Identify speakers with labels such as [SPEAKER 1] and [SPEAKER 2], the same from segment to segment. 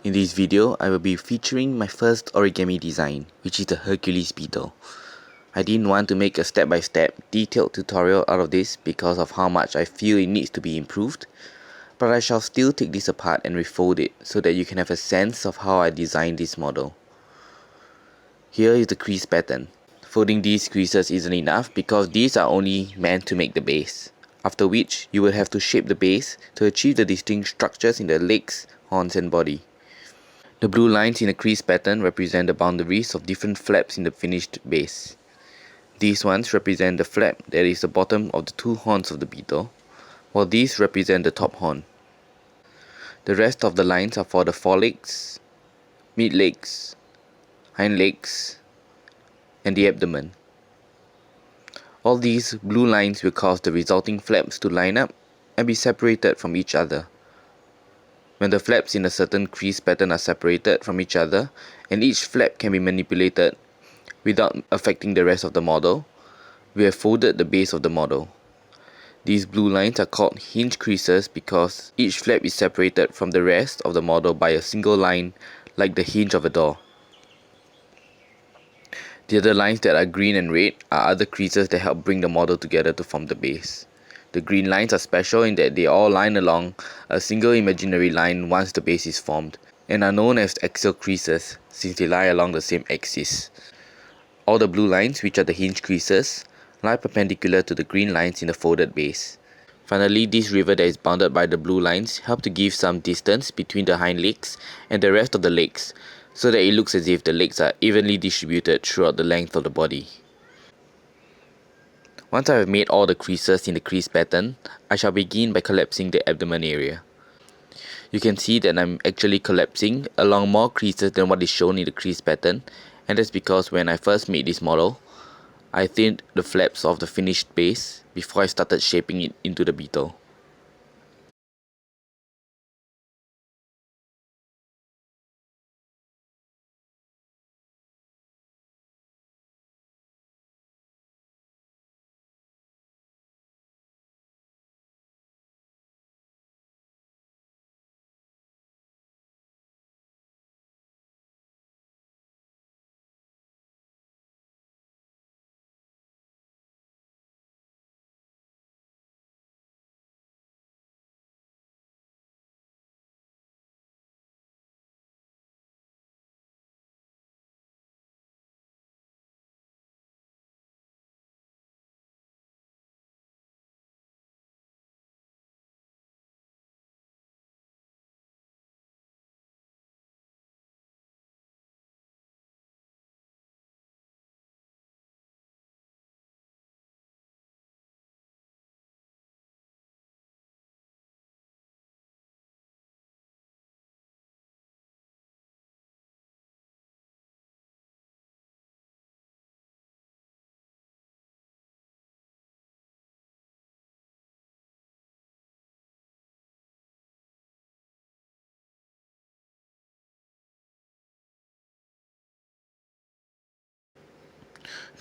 [SPEAKER 1] In this video, I will be featuring my first origami design, which is the Hercules Beetle. I didn't want to make a step-by-step detailed tutorial out of this because of how much I feel it needs to be improved, but I shall still take this apart and refold it so that you can have a sense of how I designed this model. Here is the crease pattern. Folding these creases isn't enough because these are only meant to make the base, after which you will have to shape the base to achieve the distinct structures in the legs, horns and body. The blue lines in the crease pattern represent the boundaries of different flaps in the finished base. These ones represent the flap that is the bottom of the two horns of the beetle, while these represent the top horn. The rest of the lines are for the forelegs, mid legs, hind legs, and the abdomen. All these blue lines will cause the resulting flaps to line up and be separated from each other. When the flaps in a certain crease pattern are separated from each other and each flap can be manipulated without affecting the rest of the model, we have folded the base of the model. These blue lines are called hinge creases because each flap is separated from the rest of the model by a single line like the hinge of a door. The other lines that are green and red are other creases that help bring the model together to form the base. The green lines are special in that they all line along a single imaginary line once the base is formed, and are known as axial creases since they lie along the same axis. All the blue lines, which are the hinge creases, lie perpendicular to the green lines in the folded base. Finally, this river that is bounded by the blue lines help to give some distance between the hind legs and the rest of the legs, so that it looks as if the legs are evenly distributed throughout the length of the body. Once I have made all the creases in the crease pattern, I shall begin by collapsing the abdomen area. You can see that I'm actually collapsing along more creases than what is shown in the crease pattern, and that's because when I first made this model, I thinned the flaps of the finished base before I started shaping it into the beetle.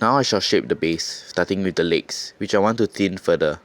[SPEAKER 1] Now I shall shape the base, starting with the legs, which I want to thin further.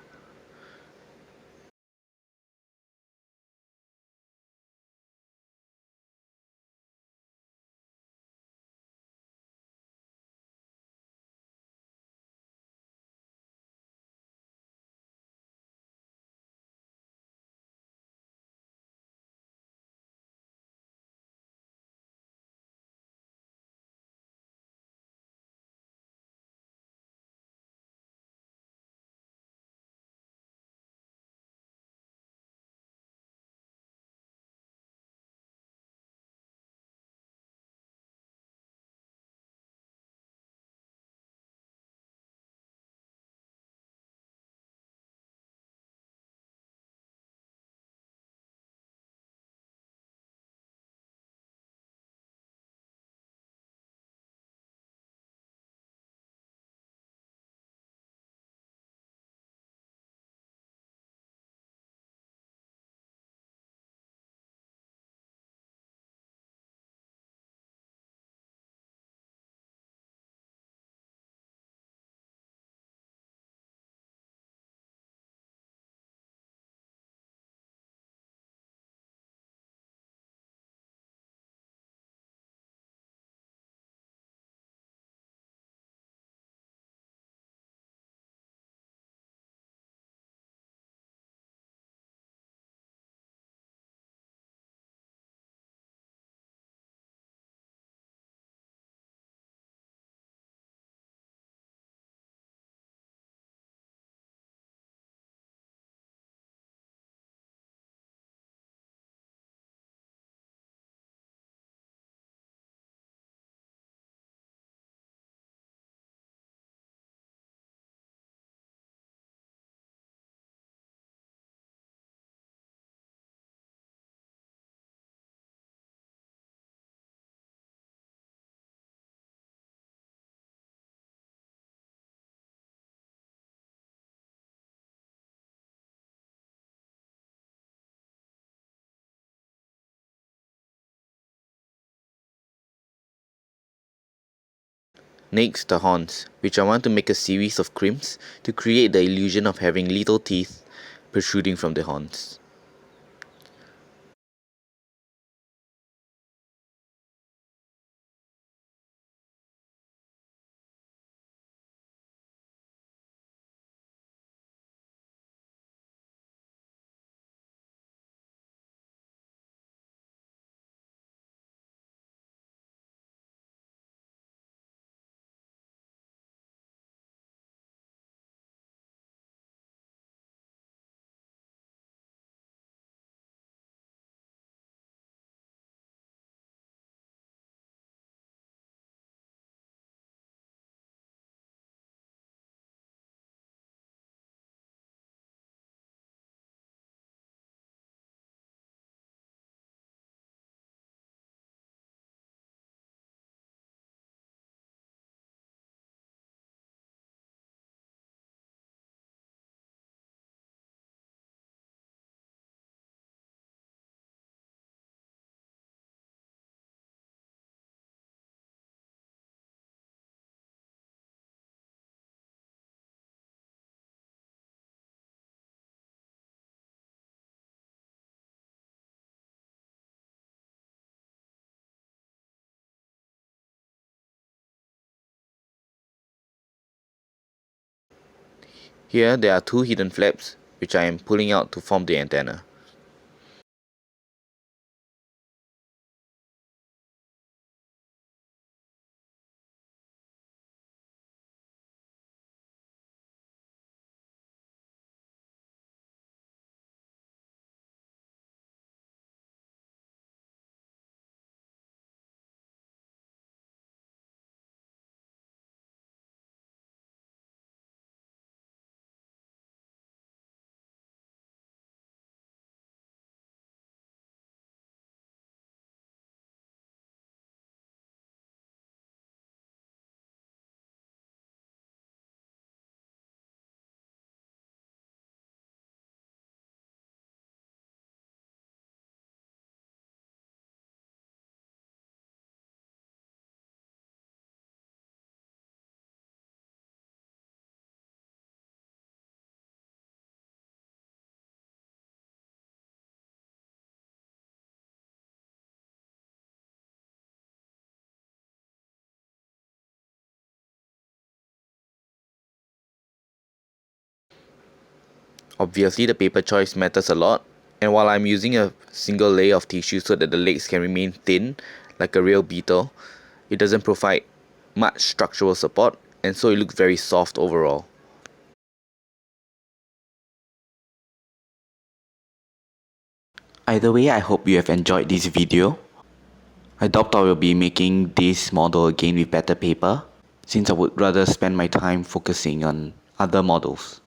[SPEAKER 1] Next, the horns, which I want to make a series of crimps to create the illusion of having little teeth protruding from the horns. Here there are two hidden flaps, which I am pulling out to form the antenna. Obviously, the paper choice matters a lot, and while I'm using a single layer of tissue so that the legs can remain thin, like a real beetle, it doesn't provide much structural support, and so it looks very soft overall. Either way, I hope you have enjoyed this video. I doubt I will be making this model again with better paper, since I would rather spend my time focusing on other models.